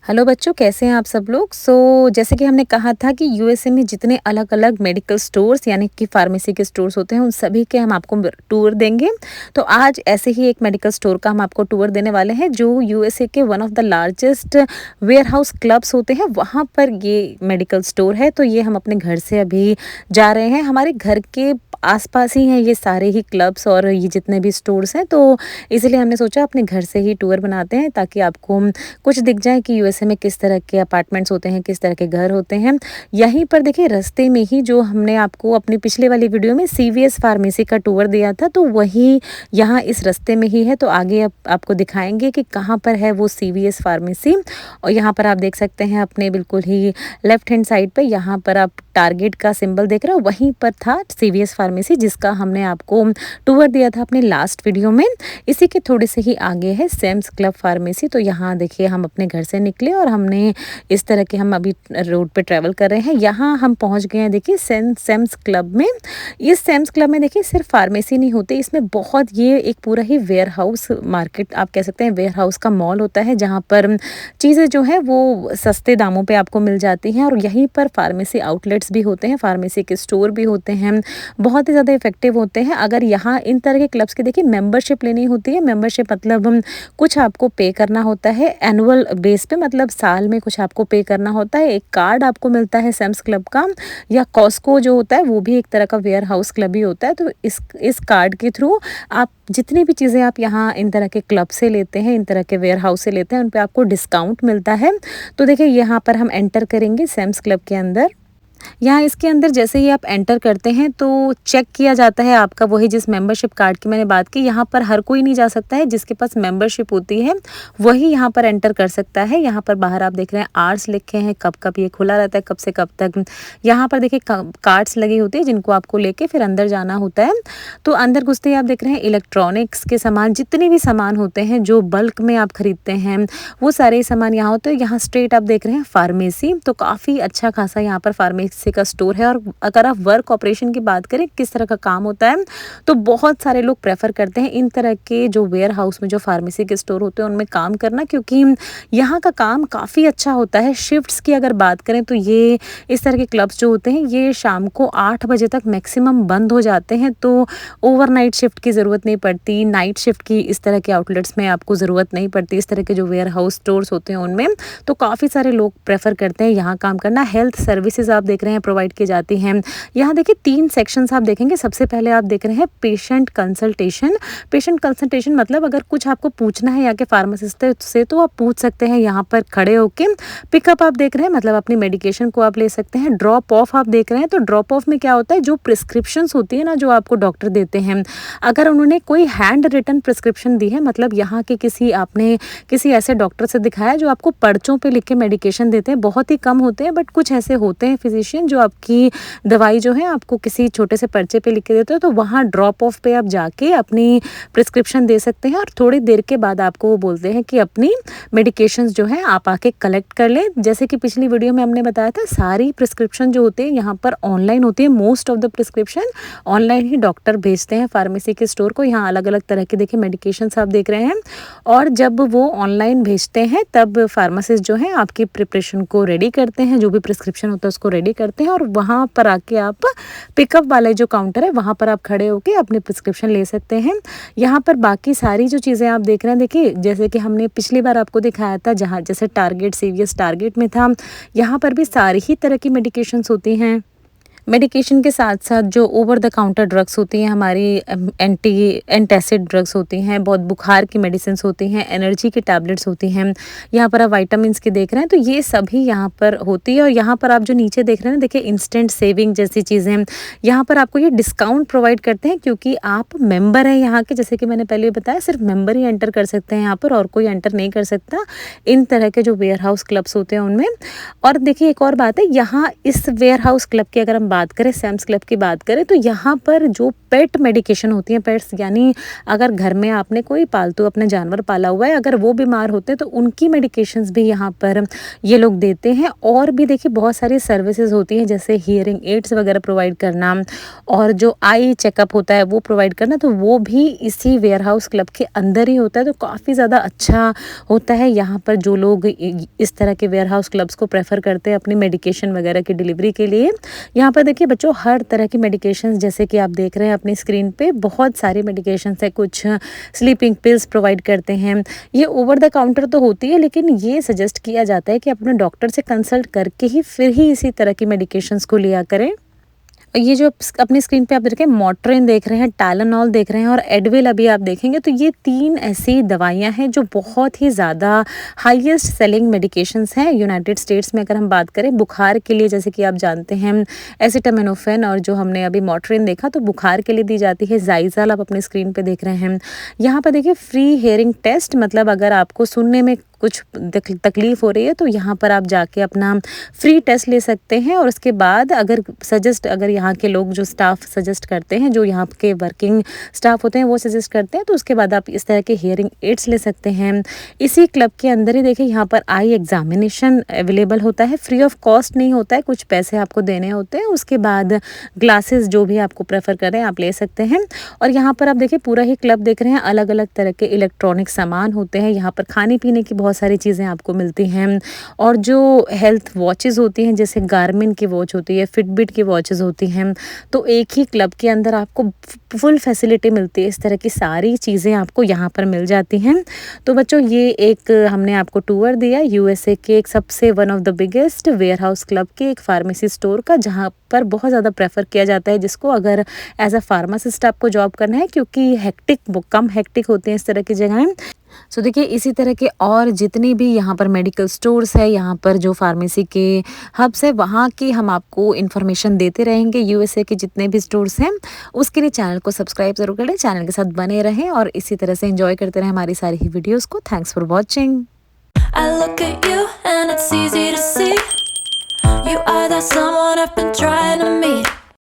Hello बच्चों, कैसे हैं आप सब लोग। जैसे कि हमने कहा था कि यूएसए में जितने अलग अलग मेडिकल स्टोर्स यानी कि फार्मेसी के स्टोर्स होते हैं उन सभी के हम आपको टूर देंगे। तो आज ऐसे ही एक मेडिकल स्टोर का हम आपको टूर देने वाले हैं जो यूएसए के one of the largest warehouse clubs होते हैं, वहाँ पर ये मेडिकल स्टोर है। तो ये हम अपने घर से अभी जा रहे हैं, हमारे घर के आसपास ही हैं ये सारे ही क्लब्स और ये जितने भी स्टोर्स हैं। तो इसीलिए हमने सोचा अपने घर से ही टूर बनाते हैं ताकि आपको कुछ दिख जाए कि यूएसए में किस तरह के अपार्टमेंट्स होते हैं, किस तरह के घर होते हैं। यहीं पर देखिए रास्ते में ही जो हमने आपको अपनी पिछले वाली वीडियो में सीवीएस फार्मेसी का टूर दिया था, तो वही यहाँ इस रास्ते में ही है। तो आगे आपको दिखाएंगे कि कहाँ पर है वो सीवीएस फार्मेसी। और यहाँ पर आप देख सकते हैं अपने बिल्कुल ही लेफ्ट हैंड साइड पर, यहाँ पर आप टारगेट का सिंबल देख रहे हो, वहीं पर था सीवीएस फार्मेसी जिसका हमने आपको टूर दिया था अपने लास्ट वीडियो में। इसी के थोड़े से ही आगे है सैम्स क्लब फार्मेसी। तो यहाँ देखिए हम अपने घर से निकले और हमने इस तरह के हम अभी रोड पे ट्रैवल कर रहे हैं। यहाँ हम पहुँच गए हैं देखिए सैम्स क्लब में। इस सैम्स क्लब में देखिए सिर्फ फार्मेसी नहीं होती, इसमें बहुत ये एक पूरा ही वेयर हाउस मार्केट आप कह सकते हैं, वेयर हाउस का मॉल होता है जहाँ पर चीज़ें जो है वो सस्ते दामों पे आपको मिल जाती हैं। और यहीं पर फार्मेसी आउटलेट्स भी होते हैं, फार्मेसी के स्टोर भी होते हैं, बहुत ही ज़्यादा इफेक्टिव होते हैं। अगर यहाँ इन तरह के क्लब्स की देखिए मेंबरशिप लेनी होती है, मेंबरशिप मतलब कुछ आपको पे करना होता है एनुअल बेस पे, मतलब साल में कुछ आपको पे करना होता है। एक कार्ड आपको मिलता है सैम्स क्लब का, या कॉस्को जो होता है वो भी एक तरह का वेयर हाउस क्लब ही होता है। तो इस कार्ड के थ्रू आप जितनी भी चीज़ें आप यहाँ इन तरह के क्लब से लेते हैं, इन तरह के वेयर हाउस से लेते हैं, उन पे आपको डिस्काउंट मिलता है। तो देखिए यहाँ पर हम एंटर करेंगे सैम्स क्लब के अंदर। यहाँ इसके अंदर जैसे ही आप एंटर करते हैं तो चेक किया जाता है आपका वही जिस मेंबरशिप कार्ड की मैंने बात की। यहाँ पर हर कोई नहीं जा सकता है, जिसके पास मेंबरशिप होती है वही यहाँ पर एंटर कर सकता है। यहाँ पर बाहर आप देख रहे हैं आवर्स लिखे हैं, कब कब ये खुला रहता है, कब से कब तक। यहाँ पर देखिए कार्ड्स लगी होती है जिनको आपको लेके फिर अंदर जाना होता है। तो अंदर घुसते ही आप देख रहे हैं इलेक्ट्रॉनिक्स के सामान, जितने भी सामान होते हैं जो बल्क में आप खरीदते हैं वो सारे सामान यहाँ होते हैं। यहाँ स्ट्रेट आप देख रहे हैं फार्मेसी, तो काफ़ी अच्छा खासा यहाँ पर फार्मेसी का स्टोर है। और अगर आप वर्क ऑपरेशन की बात करें किस तरह का काम होता है, तो बहुत सारे लोग प्रेफर करते हैं इन तरह के जो वेयर हाउस में जो फार्मेसी के स्टोर होते हैं उनमें काम करना, क्योंकि यहाँ का काम काफ़ी अच्छा होता है। शिफ्ट्स की अगर बात करें तो ये इस तरह के क्लब्स जो होते हैं ये शाम को 8 बजे तक मैक्सिमम बंद हो जाते हैं। तो ओवरनाइट शिफ्ट की ज़रूरत नहीं पड़ती, नाइट शिफ्ट की इस तरह के आउटलेट्स में आपको ज़रूरत नहीं पड़ती, इस तरह के जो वेयर हाउस स्टोर्स होते हैं उनमें। तो काफ़ी सारे लोग प्रेफर करते हैं यहाँ काम करना। हेल्थ सर्विसेज आप देख रहे हैं प्रोवाइड की जाती हैं। यहाँ देखिए 3 सेक्शंस आप देखेंगे। सबसे पहले आप देख रहे हैं पेशेंट कंसल्टेशन। पेशेंट कंसल्टेशन मतलब अगर कुछ आपको पूछना है यहाँ के फार्मासिस्ट से तो आप पूछ सकते हैं यहाँ पर खड़े होके। पिकअप आप देख रहे हैं मतलब अपनी मेडिकेशन को आप ले सकते हैं। ड्रॉप ऑफ आप देख रहे हैं, तो ड्रॉप ऑफ में क्या होता है, जो प्रिस्क्रिप्शंस होती है ना जो आपको डॉक्टर देते हैं, अगर उन्होंने कोई हैंड रिटन प्रिस्क्रिप्शन दी है, मतलब यहाँ के आपने किसी ऐसे डॉक्टर से दिखाया जो आपको पर्चों पे लिख के मेडिकेशन देते हैं, बहुत ही कम होते हैं बट कुछ ऐसे होते हैं फिजिशियन जो आपकी दवाई जो है आपको किसी छोटे से पर्चे पे लिख के देते हो, तो वहाँ ड्रॉप ऑफ पे आप जाके अपनी प्रिस्क्रिप्शन दे सकते हैं। और थोड़ी देर के बाद आपको वो बोलते हैं कि अपनी मेडिकेशंस जो है आप आके कलेक्ट कर लें। जैसे कि पिछली वीडियो में हमने बताया था, सारी प्रिस्क्रिप्शन जो होती है यहाँ पर ऑनलाइन होती है। Most of the prescription online he doctor भेजते हैं फार्मेसी के स्टोर को। यहाँ अलग अलग तरह के देखिए मेडिकेशंस आप देख रहे हैं, और जब वो ऑनलाइन भेजते हैं तब फार्मासिस्ट जो है आपकी प्रिपरेशन को रेडी करते हैं, जो भी प्रिस्क्रिप्शन होता है उसको रेडी करते हैं, और वहाँ पर आके आप पिकअप वाले जो काउंटर है वहाँ पर आप खड़े होके अपनी प्रिस्क्रिप्शन ले सकते हैं। यहाँ पर बाकी सारी जो चीज़ें आप देख रहे हैं, देखिए जैसे कि हमने पिछली बार आपको दिखाया था, जहाँ जैसे टारगेट सीवीएस टारगेट में था, यहाँ पर भी सारी ही तरह की मेडिकेशंस होती हैं। मेडिकेशन के साथ साथ जो ओवर द काउंटर ड्रग्स होती हैं हमारी, एंटासिड ड्रग्स होती हैं, बहुत बुखार की मेडिसिन होती हैं, एनर्जी की टैबलेट्स होती हैं। यहाँ पर आप वाइटामिन की देख रहे हैं, तो ये सभी यहाँ पर होती है। और यहाँ पर आप जो नीचे देख रहे हैं देखिए इंस्टेंट सेविंग जैसी चीज़ें, यहाँ पर आपको ये डिस्काउंट प्रोवाइड करते हैं क्योंकि आप मेंबर हैं यहाँ के। जैसे कि मैंने पहले बताया सिर्फ मेंबर ही एंटर कर सकते हैं यहाँ पर, और कोई एंटर नहीं कर सकता इन तरह के जो वेयर हाउस क्लब्स होते हैं उनमें। और देखिए एक और बात है, यहाँ इस वेयर हाउस क्लब की अगर हम बात करें, सैम्स क्लब की बात करें, तो यहाँ पर जो पेट मेडिकेशन होती हैं, पेट्स यानी अगर घर में आपने कोई पालतू अपने जानवर पाला हुआ है, अगर वो बीमार होते हैं तो उनकी मेडिकेशंस भी यहाँ पर ये लोग देते हैं। और भी देखिए बहुत सारी सर्विसेज होती हैं, जैसे हियरिंग एड्स वगैरह प्रोवाइड करना और जो आई चेकअप होता है वो प्रोवाइड करना, तो वो भी इसी वेयर हाउस क्लब के अंदर ही होता है। तो काफ़ी ज़्यादा अच्छा होता है यहाँ पर जो लोग इस तरह के वेयर हाउस क्लब्स को प्रेफर करते हैं अपनी मेडिकेशन वगैरह की डिलीवरी के लिए। यहाँ पर देखिए बच्चों हर तरह की मेडिकेशंस, जैसे कि आप देख रहे हैं अपनी स्क्रीन पे, बहुत सारी मेडिकेशंस है। कुछ स्लीपिंग पिल्स प्रोवाइड करते हैं। ये ओवर द काउंटर तो होती है, लेकिन ये सजेस्ट किया जाता है कि अपने डॉक्टर से कंसल्ट करके ही फिर ही इसी तरह की मेडिकेशंस को लिया करें। ये जो अपनी स्क्रीन पे आप देख रहे हैं, मोट्रेन देख रहे हैं, टाइलेनॉल देख रहे हैं और एडविल अभी आप देखेंगे, तो ये 3 ऐसी दवाइयाँ हैं जो बहुत ही ज़्यादा हाईएस्ट सेलिंग मेडिकेशंस हैं यूनाइटेड स्टेट्स में। अगर हम बात करें बुखार के लिए, जैसे कि आप जानते हैं एसिटामिनोफेन, और जो हमने अभी मोट्रेन देखा तो बुखार के लिए दी जाती है ज़ाइज़ाल, आप अपनी स्क्रीन पे देख रहे हैं। यहाँ पर देखिए फ्री हेयरिंग टेस्ट, मतलब अगर आपको सुनने में कुछ तकलीफ़ हो रही है तो यहाँ पर आप जाके अपना फ्री टेस्ट ले सकते हैं। और उसके बाद अगर यहाँ के लोग जो स्टाफ सजेस्ट करते हैं, जो यहाँ के वर्किंग स्टाफ होते हैं वो सजेस्ट करते हैं, तो उसके बाद आप इस तरह के हियरिंग एड्स ले सकते हैं। इसी क्लब के अंदर ही देखिए यहाँ पर आई एग्जामिनेशन अवेलेबल होता है, फ्री ऑफ कॉस्ट नहीं होता है, कुछ पैसे आपको देने होते हैं। उसके बाद ग्लासेस जो भी आपको प्रेफर करें आप ले सकते हैं। और यहाँ पर आप देखिए पूरा ही क्लब देख रहे हैं, अलग अलग तरह के इलेक्ट्रॉनिक सामान होते हैं। यहाँ पर खाने पीने की बहुत सारी चीज़ें आपको मिलती हैं। और जो हेल्थ वॉचेस होती हैं, जैसे गारमिन की वॉच होती है, फिटबिट की वॉचेस होती हैं, तो एक ही क्लब के अंदर आपको फुल फैसिलिटी मिलती है। इस तरह की सारी चीज़ें आपको यहाँ पर मिल जाती हैं। तो बच्चों ये एक हमने आपको टूर दिया यूएसए के एक सबसे one of the biggest warehouse club के एक फार्मेसी स्टोर का, जहाँ पर बहुत ज़्यादा प्रेफर किया जाता है जिसको अगर एज अ फार्मासिस्ट आपको जॉब करना है, क्योंकि कम हेक्टिक होते हैं इस तरह की जगहें। सो देखिए इसी तरह के और जितनी भी यहाँ पर मेडिकल स्टोर्स है, यहाँ पर जो फार्मेसी के हब्स है, वहाँ की हम आपको इन्फॉर्मेशन देते रहेंगे। यूएसए के जितने भी स्टोर्स हैं उसके लिए चैनल को सब्सक्राइब ज़रूर करें, चैनल के साथ बने रहें और इसी तरह से एंजॉय करते रहें हमारी सारी ही वीडियोज़ को। Thanks for watching. I look at you and it's easy to see you are that someone I've been trying to meet.